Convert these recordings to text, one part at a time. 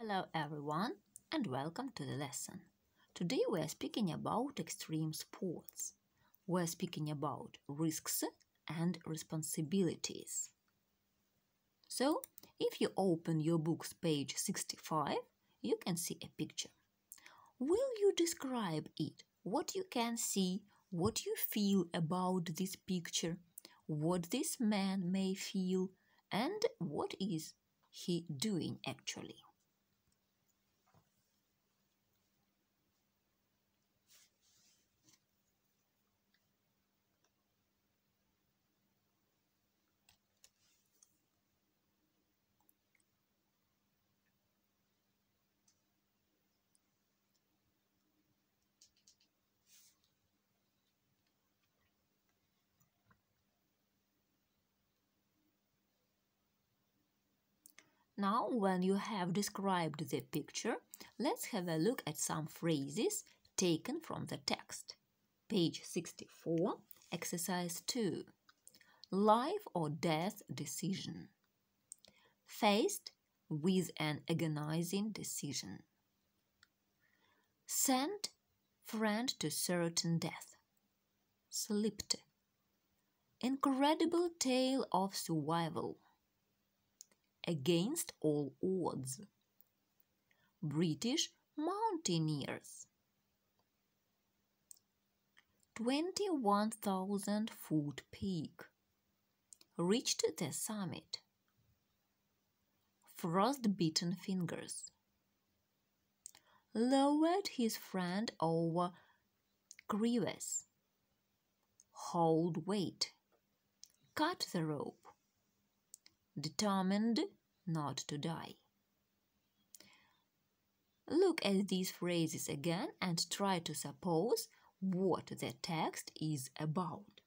Hello everyone and welcome to the lesson. Today we are speaking about extreme sports. We are speaking about risks and responsibilities. So, if you open your book's page 65, you can see a picture. Will you describe it? What you can see, what you feel about this picture, what this man may feel, and what is he doing actually? Now, when you have described the picture, let's have a look at some phrases taken from the text. Page 64, exercise 2. Life or death decision. Faced with an agonizing decision. Sent friend to certain death. Slipped. Incredible tale of survival. Against all odds. British mountaineers. 21,000-foot peak. Reached the summit. Frost-bitten fingers. Lowered his friend over crevasse. Hold weight. Cut the rope. Determined not to die. Look at these phrases again and try to suppose what the text is about.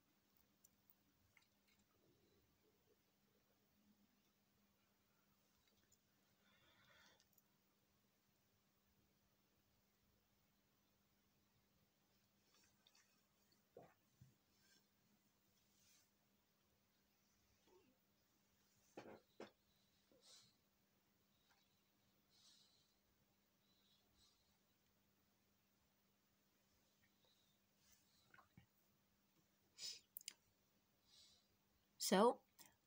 So,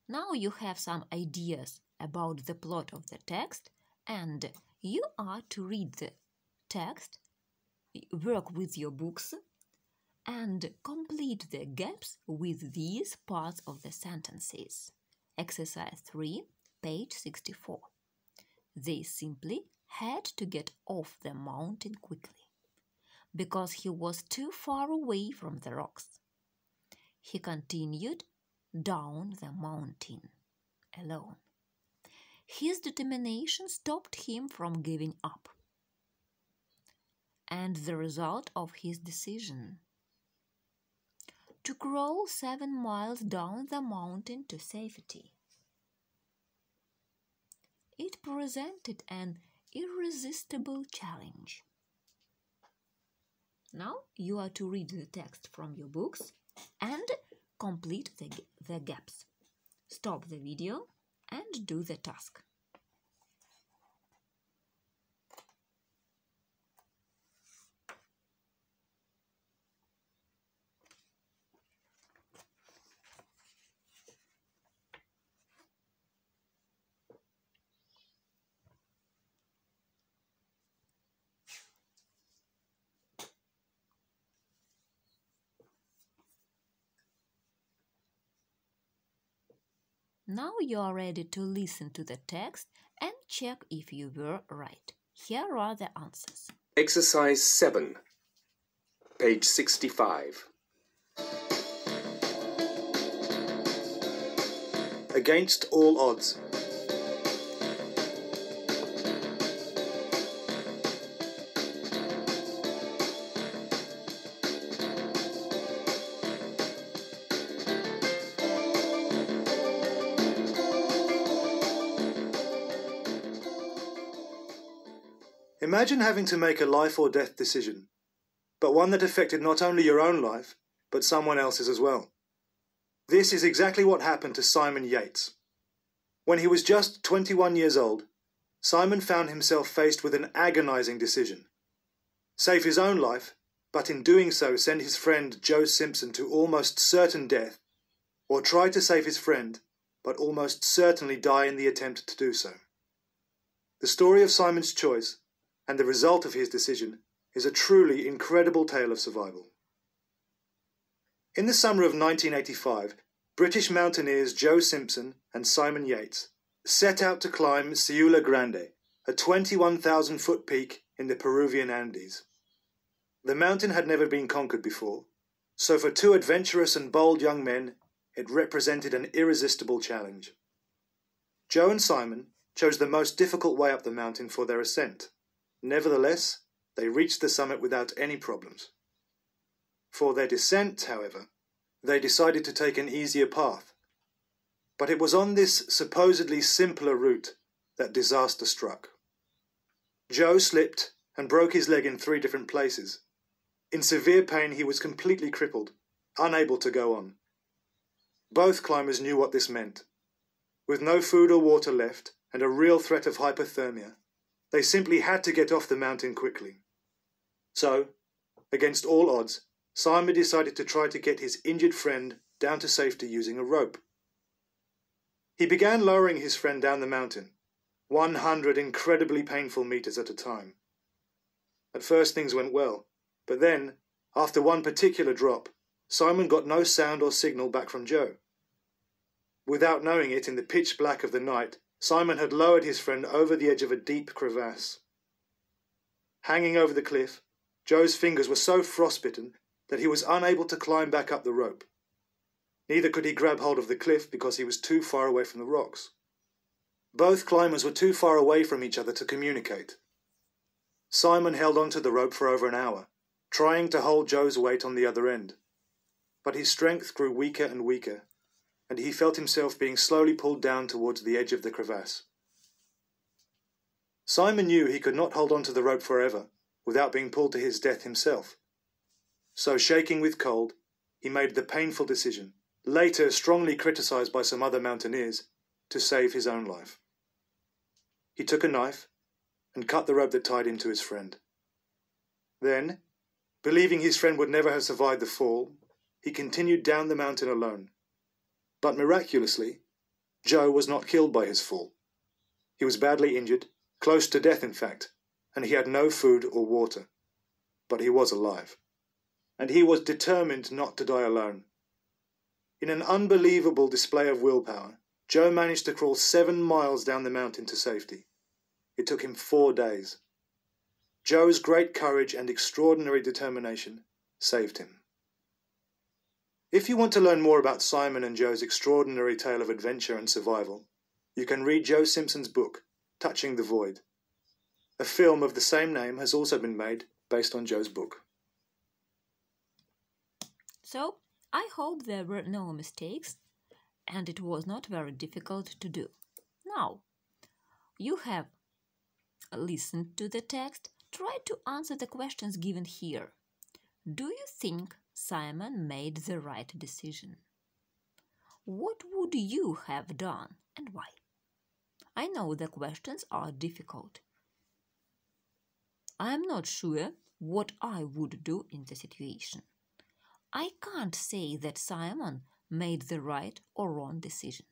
now you have some ideas about the plot of the text, and you are to read the text, work with your books, and complete the gaps with these parts of the sentences. Exercise 3, page 64. They simply had to get off the mountain quickly, because he was too far away from the rocks. He continued down the mountain alone. His determination stopped him from giving up. And the result of his decision: to crawl 7 miles down the mountain to safety. It presented an irresistible challenge. Now you are to read the text from your books and complete the gaps. Stop the video and do the task. Now you are ready to listen to the text and check if you were right. Here are the answers. Exercise 7, page 65. Against all odds. Imagine having to make a life or death decision, but one that affected not only your own life, but someone else's as well. This is exactly what happened to Simon Yates. When he was just 21 years old, Simon found himself faced with an agonizing decision. Save his own life, but in doing so send his friend Joe Simpson to almost certain death, or try to save his friend, but almost certainly die in the attempt to do so. The story of Simon's choice, and the result of his decision, is a truly incredible tale of survival. In the summer of 1985, British mountaineers Joe Simpson and Simon Yates set out to climb Ciula Grande, a 21,000-foot peak in the Peruvian Andes. The mountain had never been conquered before, so for two adventurous and bold young men, it represented an irresistible challenge. Joe and Simon chose the most difficult way up the mountain for their ascent. Nevertheless, they reached the summit without any problems. For their descent, however, they decided to take an easier path. But it was on this supposedly simpler route that disaster struck. Joe slipped and broke his leg in 3 different places. In severe pain, he was completely crippled, unable to go on. Both climbers knew what this meant. With no food or water left and a real threat of hypothermia, they simply had to get off the mountain quickly. So, against all odds, Simon decided to try to get his injured friend down to safety using a rope. He began lowering his friend down the mountain, 100 incredibly painful meters at a time. At first things went well, but then, after one particular drop, Simon got no sound or signal back from Joe. Without knowing it, in the pitch black of the night, Simon had lowered his friend over the edge of a deep crevasse. Hanging over the cliff, Joe's fingers were so frostbitten that he was unable to climb back up the rope. Neither could he grab hold of the cliff because he was too far away from the rocks. Both climbers were too far away from each other to communicate. Simon held onto the rope for over an hour, trying to hold Joe's weight on the other end. But his strength grew weaker and weaker, and he felt himself being slowly pulled down towards the edge of the crevasse. Simon knew he could not hold onto the rope forever without being pulled to his death himself. So, shaking with cold, he made the painful decision, later strongly criticised by some other mountaineers, to save his own life. He took a knife and cut the rope that tied him to his friend. Then, believing his friend would never have survived the fall, he continued down the mountain alone. But miraculously, Joe was not killed by his fall. He was badly injured, close to death in fact, and he had no food or water. But he was alive. And he was determined not to die alone. In an unbelievable display of willpower, Joe managed to crawl 7 miles down the mountain to safety. It took him 4 days. Joe's great courage and extraordinary determination saved him. If you want to learn more about Simon and Joe's extraordinary tale of adventure and survival, you can read Joe Simpson's book, Touching the Void. A film of the same name has also been made based on Joe's book. So, I hope there were no mistakes and it was not very difficult to do. Now, you have listened to the text. Try to answer the questions given here. Do you think Simon made the right decision? What would you have done and why? I know the questions are difficult. I am not sure what I would do in the situation. I can't say that Simon made the right or wrong decision.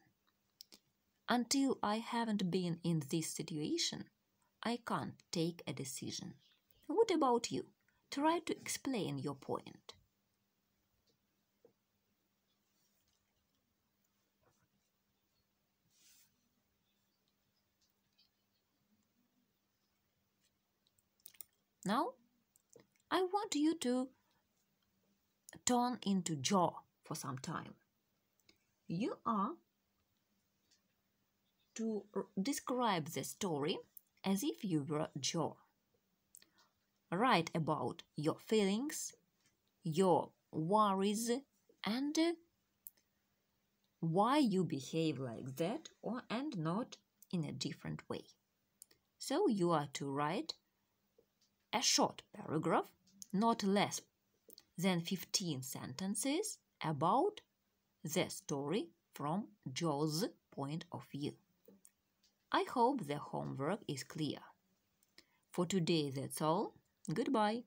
Until I haven't been in this situation, I can't take a decision. What about you? Try to explain your point. Now, I want you to turn into Joe for some time. You are to describe the story as if you were Joe. Write about your feelings, your worries, and why you behave like that and not in a different way. So you are to write a short paragraph, not less than 15 sentences, about the story from Joe's point of view. I hope the homework is clear. For today, that's all. Goodbye.